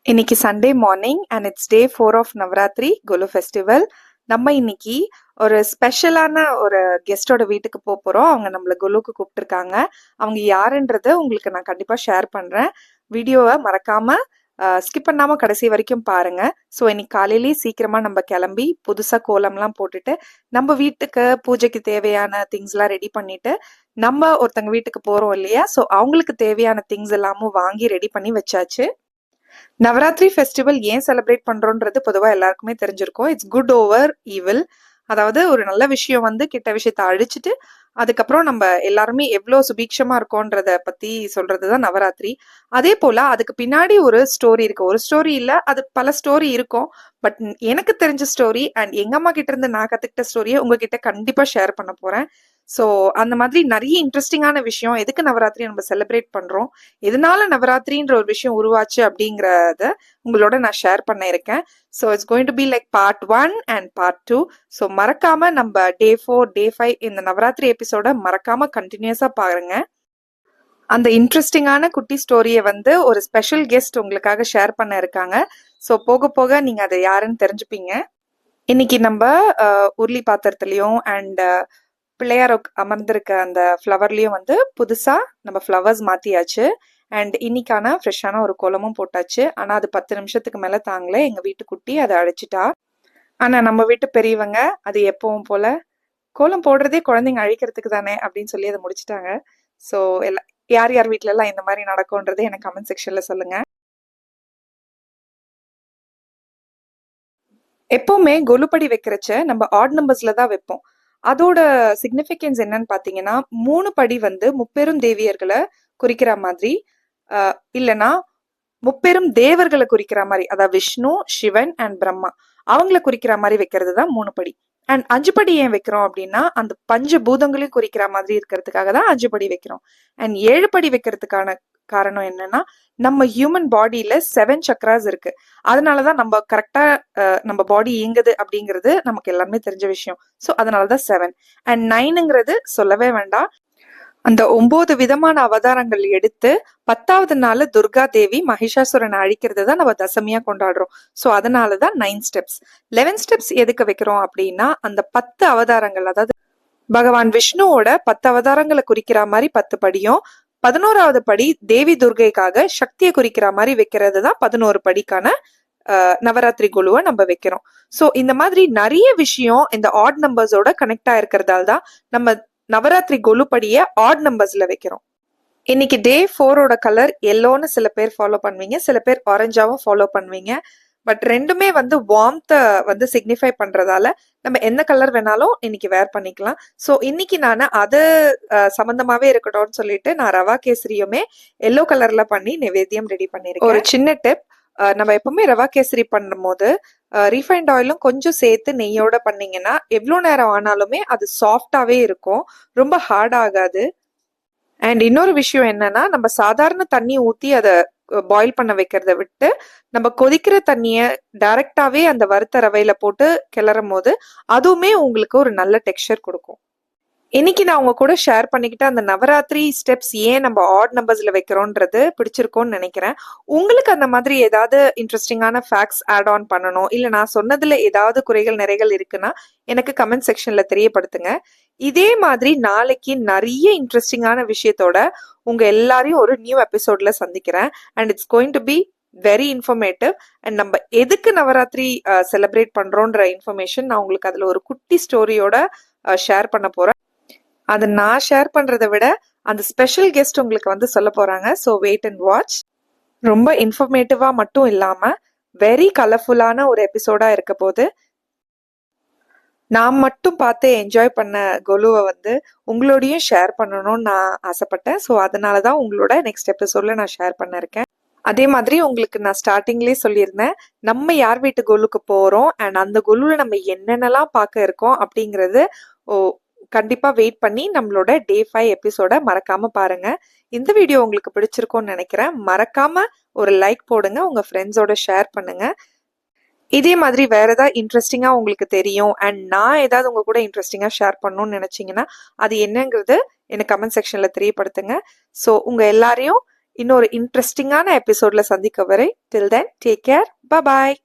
இன்னைக்கு Sunday morning and it's day 4 of Navaratri Golu festival. நம்ம இன்னைக்கு ஒரு ஸ்பெஷலான ஒரு கெஸ்டோட வீட்டுக்கு போறோம். அவங்க நம்மள கொலுக்கு கூப்பிட்டுருக்காங்க. அவங்க யாருன்றது உங்களுக்கு நான் கண்டிப்பா ஷேர் பண்றேன். வீடியோவை மறக்காம ஸ்கிப் பண்ணாம கடைசி வரைக்கும் பாருங்க. ஸோ இன்னைக்கு காலையிலேயே சீக்கிரமா நம்ம கிளம்பி புதுசா கோலம்லாம் போட்டுட்டு நம்ம வீட்டுக்கு பூஜைக்கு தேவையான திங்ஸ்லாம் ரெடி பண்ணிட்டு நம்ம ஒருத்தங்க வீட்டுக்கு போறோம் இல்லையா? ஸோ அவங்களுக்கு தேவையான திங்ஸ் எல்லாமும் வாங்கி ரெடி பண்ணி வச்சாச்சு. நவராத்திரி ஃபெஸ்டிவல் ஏன் செலிப்ரேட் பண்றோன்றது பொதுவா எல்லாருக்குமே தெரிஞ்சிருக்கும். It's good over evil. அதாவது ஒரு நல்ல விஷயம் வந்து கெட்ட விஷயத்தை அழிச்சிட்டு அதுக்கப்புறம் நம்ம எல்லாருமே எவ்வளோ சுபீட்சமா இருக்கோன்றத பத்தி சொல்றதுதான் நவராத்திரி. அதே போல அதுக்கு பின்னாடி ஒரு ஸ்டோரி இருக்கு. ஒரு ஸ்டோரி இல்ல, அது பல ஸ்டோரி இருக்கும். பட் எனக்கு தெரிஞ்ச ஸ்டோரி அண்ட் எங்க அம்மா கிட்ட இருந்து நான் கத்துக்கிட்ட ஸ்டோரியை உங்ககிட்ட கண்டிப்பா ஷேர் பண்ண போறேன். ஸோ அந்த மாதிரி நிறைய இன்ட்ரெஸ்டிங்கான விஷயம், எதுக்கு நவராத்திரி நம்ம செலிப்ரேட் பண்றோம், எதனால நவராத்திரின்ற ஒரு விஷயம் உருவாச்சு அப்படிங்கறத உங்களோட நான் ஷேர் பண்ண இருக்கேன். So it's going to be like part 1 and part 2. So மறக்காம நம்ம டே 4 டே 5 இந்த நவராத்திரி எபிசோட மறக்காம கண்டினியூஸா பாருங்க. அந்த இன்ட்ரெஸ்டிங்கான குட்டி ஸ்டோரியை வந்து ஒரு ஸ்பெஷல் கெஸ்ட் உங்களுக்காக ஷேர் பண்ண இருக்காங்க. ஸோ போக போக நீங்க அதை யாருன்னு தெரிஞ்சுப்பீங்க. இன்னைக்கு நம்ம உருளி பாத்திரத்துலயும் அண்ட் பிள்ளையார் அமர்ந்திருக்க அந்த ஃப்ளவர்லயும் வந்து புதுசா நம்ம ஃப்ளவர்ஸ் மாத்தியாச்சு. அண்ட் இன்னைக்கான ஃப்ரெஷ்ஷான ஒரு கோலமும் போட்டாச்சு. ஆனா அது 10 நிமிஷத்துக்கு மேல தாங்களே எங்க வீட்டு குட்டி அதை அழிச்சிட்டா. ஆனா நம்ம வீட்டு பெரியவங்க அது எப்பவும் போல கோலம் போடுறதே குழந்தைங்க அழிக்கிறதுக்கு தானே அப்படின்னு சொல்லி அதை முடிச்சிட்டாங்க. ஸோ எல்லாம் யார் யார் வீட்ல எல்லாம் இந்த மாதிரி நடக்கும்ன்றதை எனக்கு கமெண்ட் செக்ஷன்ல சொல்லுங்க. எப்பவுமே கொலுப்படி வைக்கிறச்ச நம்ம ஆட் நம்பர்ஸ்ல தான் வைப்போம். அதோட சிக்னிஃபிகன்ஸ் என்னன்னு பாத்தீங்கன்னா 3 படி வந்து முப்பெரும் தேவியர்களை குறிக்கிற மாதிரி, இல்லைன்னா முப்பெரும் தேவர்களை குறிக்கிற மாதிரி, அதாவது விஷ்ணு, சிவன் அண்ட் பிரம்மா அவங்கள குறிக்கிற மாதிரி வைக்கிறது தான் 3 படி. அண்ட் 5 படி ஏன் வைக்கிறோம் அப்படின்னா அந்த பஞ்ச பூதங்களையும் குறிக்கிற மாதிரி இருக்கிறதுக்காக தான் 5 படி வைக்கிறோம். அண்ட் 7 படி வைக்கிறதுக்கான காரணம் என்னன்னா நம்ம ஹியூமன் பாடியில 7 சக்ராஸ் இருக்கு. அதனாலதான் நம்ம கரெக்டா நம்ம பாடி இயங்குது அப்படிங்கிறது நமக்கு எல்லாமே தெரிஞ்ச விஷயம். ஸோ அதனாலதான் 7 அண்ட் 9ங்கிறது சொல்லவே வேண்டாம். அந்த 9 விதமான அவதாரங்கள் எடுத்து 10வது நாள் துர்கா தேவி மகிஷாசுரனை அழிக்கிறது தான் நம்ம தசமியா கொண்டாடுறோம். ஸோ அதனாலதான் 9 ஸ்டெப்ஸ். 11 ஸ்டெப்ஸ் எதுக்கு வைக்கிறோம் அப்படின்னா அந்த 10 அவதாரங்கள், அதாவது பகவான் விஷ்ணுவோட 10 அவதாரங்களை குறிக்கிற மாதிரி 10 படியும், 11வது படி தேவி துர்கைக்காக சக்தியை குறிக்கிற மாதிரி வைக்கிறது தான் 11 படிக்கான நவராத்திரி குழுவை நம்ம வைக்கிறோம். ஸோ இந்த மாதிரி நிறைய விஷயம் இந்த ஆட் நம்பர்ஸோட கனெக்ட் ஆயிருக்கிறதால தான் நம்ம நவராத்திரி கொலுப்படிய ஆட் நம்பர்ஸ்ல வைக்கிறோம். இன்னைக்கு டே 4ஓட கலர் எல்லோன்னு சில பேர் ஃபாலோ பண்ணுவீங்க, சில பேர் ஆரஞ்சாவும் ஃபாலோ பண்ணுவீங்க. பட் ரெண்டுமே வந்து வார்ம்த்த வந்து சிக்னிஃபை பண்றதால நம்ம எந்த கலர் வேணாலும் இன்னைக்கு வேர் பண்ணிக்கலாம். ஸோ இன்னைக்கு நான் அது சம்பந்தமாவே இருக்கட்டும்னு சொல்லிட்டு நான் ரவா கேசரியுமே எல்லோ கலர்ல பண்ணி நிவேத்தியம் ரெடி பண்ணிருக்கேன். ஒரு சின்ன டிப், நம்ம எப்பவுமே ரவா கேசரி பண்ணும் போது ரீஃபைண்ட் ஆயிலும் கொஞ்சம் சேர்த்து நெய்யோட பண்ணீங்கன்னா எவ்வளோ நேரம் ஆனாலுமே அது சாஃப்டாவே இருக்கும், ரொம்ப ஹார்ட் ஆகாது. அண்ட் இன்னொரு விஷயம் என்னன்னா நம்ம சாதாரண தண்ணி ஊத்தி அதை பாயில் பண்ண வைக்கிறத விட்டு நம்ம கொதிக்கிற தண்ணிய டைரக்டாவே அந்த வறுத்த ரவையில போட்டு கிளறும் போது அதுவுமே உங்களுக்கு ஒரு நல்ல டெக்ஸ்சர் கொடுக்கும். இன்னைக்கு நான் உங்க கூட ஷேர் பண்ணிக்கிட்ட அந்த நவராத்திரி ஸ்டெப்ஸ் ஏன் நம்ம ஆட் நம்பர்ஸ்ல வைக்கிறோன்றது பிடிச்சிருக்கோன்னு நினைக்கிறேன். உங்களுக்கு அந்த மாதிரி ஏதாவது இன்ட்ரெஸ்டிங்கான ஃபேக்ட்ஸ் ஆட் ஆன் பண்ணணும், இல்ல நான் சொன்னதுல ஏதாவது குறைகள் நிறைகள் இருக்குன்னா எனக்கு கமெண்ட் செக்ஷன்ல தெரியப்படுத்துங்க. இதே மாதிரி நாளைக்கு நிறைய இன்ட்ரெஸ்டிங்கான விஷயத்தோட உங்க எல்லாரையும் ஒரு நியூ எபிசோட்ல சந்திக்கிறேன். And it's going to be very informative. And நம்ம எதுக்கு நவராத்திரி செலிப்ரேட் பண்றோன்ற இன்ஃபர்மேஷன் நான் உங்களுக்கு அதுல ஒரு குட்டி ஸ்டோரியோட ஷேர் பண்ண போறேன். அதை நான் ஷேர் பண்றதை விட அந்த ஸ்பெஷல் கெஸ்ட் உங்களுக்கு வந்து சொல்ல போறாங்க. So wait and watch. ரொம்ப இன்ஃபர்மேட்டிவா மட்டும் இல்லாம வெரி கலர்ஃபுல்லான ஒரு எபிசோடா இருக்க போது. நான் மட்டும் பார்த்து என்ஜாய் பண்ண கொலுவை வந்து உங்களோடையும் ஷேர் பண்ணணும்னு நான் ஆசைப்பட்டேன். ஸோ அதனாலதான் உங்களோட நெக்ஸ்ட் எபிசோட்ல நான் ஷேர் பண்ண இருக்கேன். அதே மாதிரி உங்களுக்கு நான் ஸ்டார்டிங்லேயே சொல்லியிருந்தேன் நம்ம யார் வீட்டு கொலுக்கு போறோம் அண்ட் அந்த கொலுல நம்ம என்னென்னலாம் பார்க்க இருக்கோம் அப்படிங்கிறது கண்டிப்பா வெயிட் பண்ணி நம்மளோட டே 5 எபிசோட மறக்காம பாருங்க. இந்த வீடியோ உங்களுக்கு பிடிச்சிருக்கும்னு நினைக்கிறேன். மறக்காம ஒரு லைக் போடுங்க, உங்க ஃப்ரெண்ட்ஸோட ஷேர் பண்ணுங்க. இதே மாதிரி வேற ஏதாவது இன்ட்ரெஸ்டிங்கா உங்களுக்கு தெரியும் அண்ட் நான் ஏதாவது உங்க கூட இன்ட்ரெஸ்டிங்கா ஷேர் பண்ணணும்னு நினைச்சீங்கன்னா அது என்னங்கிறது எனக்கு கமெண்ட் செக்ஷன்ல தெரியப்படுத்துங்க. ஸோ உங்க எல்லாரையும் இன்னொரு இன்ட்ரெஸ்டிங்கான எபிசோட்ல சந்திக்க வரை டில் தென் டேக் கேர். பாய்.